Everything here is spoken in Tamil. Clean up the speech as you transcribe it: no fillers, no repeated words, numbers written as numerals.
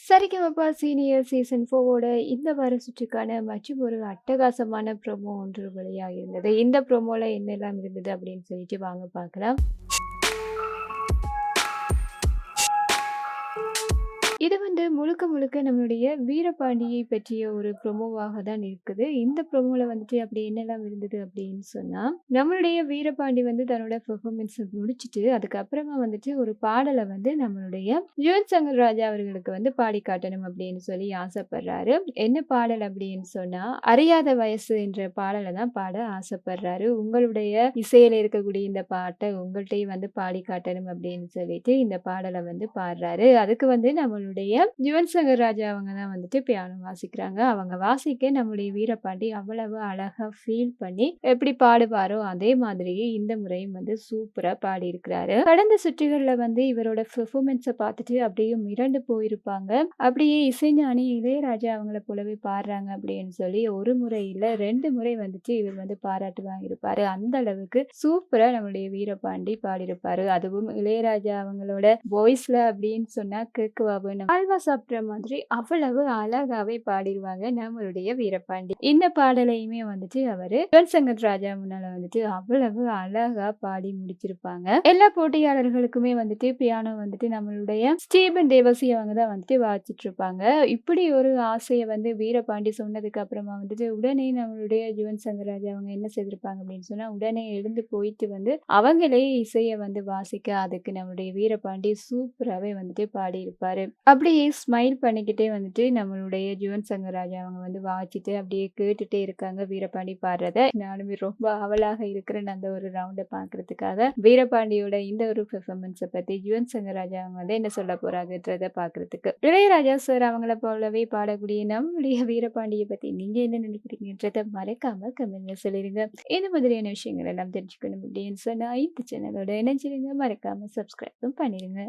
சரிகமப சீனியர் சீசன் 4 இந்த வார சுற்றுக்கான மற்றும் ஒரு அட்டகாசமான ப்ரோமோ ஒன்று வெளியாகியிருந்தது. இந்த ப்ரோமோல என்னெல்லாம் இருந்தது அப்படின்னு சொல்லிட்டு வாங்க பார்க்கலாம். இது வந்து முழுக்க முழுக்க நம்மளுடைய வீரபாண்டியை பற்றிய ஒரு ப்ரோமோவாக தான் இருக்குது. இந்த ப்ரோமோல வந்துட்டு அப்படி என்னலாம் இருந்தது அப்படின்னு சொன்னா, நம்மளுடைய வீரபாண்டி வந்து தன்னோட பெர்ஃபார்மன்ஸ முடிச்சுட்டு, அதுக்கப்புறமா வந்துட்டு ஒரு பாடல வந்து நம்மளுடைய யுவன் சங்கர் ராஜா அவர்களுக்கு வந்து பாடி காட்டணும் அப்படின்னு சொல்லி ஆசைப்படுறாரு. என்ன பாடல் அப்படின்னு சொன்னா, "அறியாத வயசு" என்ற பாடல தான் பாட ஆசைப்படுறாரு. உங்களுடைய இசையில இருக்கக்கூடிய இந்த பாட்ட உங்கள்ட்டயும் வந்து பாடி காட்டணும் அப்படின்னு சொல்லிட்டு இந்த பாடல வந்து பாடுறாரு. அதுக்கு வந்து நம்மளுடைய யுவன் சங்கர் ராஜா அவங்க தான் வந்துட்டு பியானோ வாசிக்கிறாங்க. அவங்க வாசிக்க நம்முடைய வீரபாண்டி அவ்வளவு அழகா ஃபீல் பண்ணி எப்படி பாடுவாரோ, அதே மாதிரியே இந்த முறையும் வந்து சூப்பரா பாடியிருக்கிறாரு. கடந்த சுற்றுகள்ல வந்து இவரோட பெர்ஃபார்மன்ஸ பார்த்துட்டு அப்படியே மிரண்டு போயிருப்பாங்க. அப்படியே இசைஞானி இளையராஜா அவங்கள போலவே பாடுறாங்க அப்படின்னு சொல்லி 1 முறை இல்ல 2 முறை வந்துட்டு இவர் வந்து பாராட்டு வாங்கியிருப்பாரு. அந்த அளவுக்கு சூப்பரா நம்மளுடைய வீரபாண்டி பாடியிருப்பாரு. அதுவும் இளையராஜா அவங்களோட வாய்ஸ்ல அப்படின்னு சொன்னா கேக்குவாவு அல்வா சாப்பிடுற மாதிரி அவ்வளவு அழகாவே பாடிருவாங்க நம்மளுடைய வீரபாண்டி. இந்த பாடலையுமே வந்துட்டு அவரு யுவன் சங்கர் ராஜா முன்னால வந்துட்டு அவ்வளவு அழகா பாடி முடிச்சிருப்பாங்க. எல்லா போட்டியாளர்களுக்குமே வந்துட்டு பியானோ வந்துட்டு நம்மளுடைய ஸ்டீபன் தேவசி அவங்க தான் வந்துட்டு வாசிச்சுட்டு இருப்பாங்க. இப்படி ஒரு ஆசைய வந்து வீரபாண்டி சொன்னதுக்கு அப்புறமா வந்துட்டு உடனே நம்மளுடைய யுவன் சங்கர் ராஜா அவங்க என்ன செய்திருப்பாங்க அப்படின்னு சொன்னா, உடனே எழுந்து போயிட்டு வந்து அவங்களே இசைய வந்து வாசிக்க அதுக்கு நம்மளுடைய வீரபாண்டி சூப்பராவே வந்துட்டு பாடியிருப்பாரு. அப்படியே ஸ்மைல் பண்ணிக்கிட்டே வந்துட்டு நம்மளுடைய யுவன் சங்கர் ராஜா அவங்க வந்து வாசிச்சுட்டு அப்படியே கேட்டுட்டே இருக்காங்க வீரபாண்டி பாடுறத. நானுமே ரொம்ப ஆவலாக இருக்கிறேன் அந்த ஒரு ரவுண்ட பார்க்கறதுக்காக. வீரபாண்டியோட இந்த ஒரு பெர்ஃபார்மன்ஸ பத்தி யுவன் சங்கர் ராஜா அவங்க வந்து என்ன சொல்ல போறாங்கன்றத பார்க்கறதுக்கு. இளையராஜா சார் அவங்கள போலவே பாடக்கூடிய நம்மளுடைய வீரபாண்டிய பத்தி நீங்க என்ன நினைக்கிறீங்கன்றத மறக்காம கமெண்ட்ல சொல்லிருங்க. இந்த மாதிரியான விஷயங்கள் எல்லாம் தெரிஞ்சுக்கணும் அப்படின்னு சொன்னா இந்த சேனலோட இணைஞ்சிருங்க. மறக்காம சப்ஸ்கிரைபும் பண்ணிருங்க.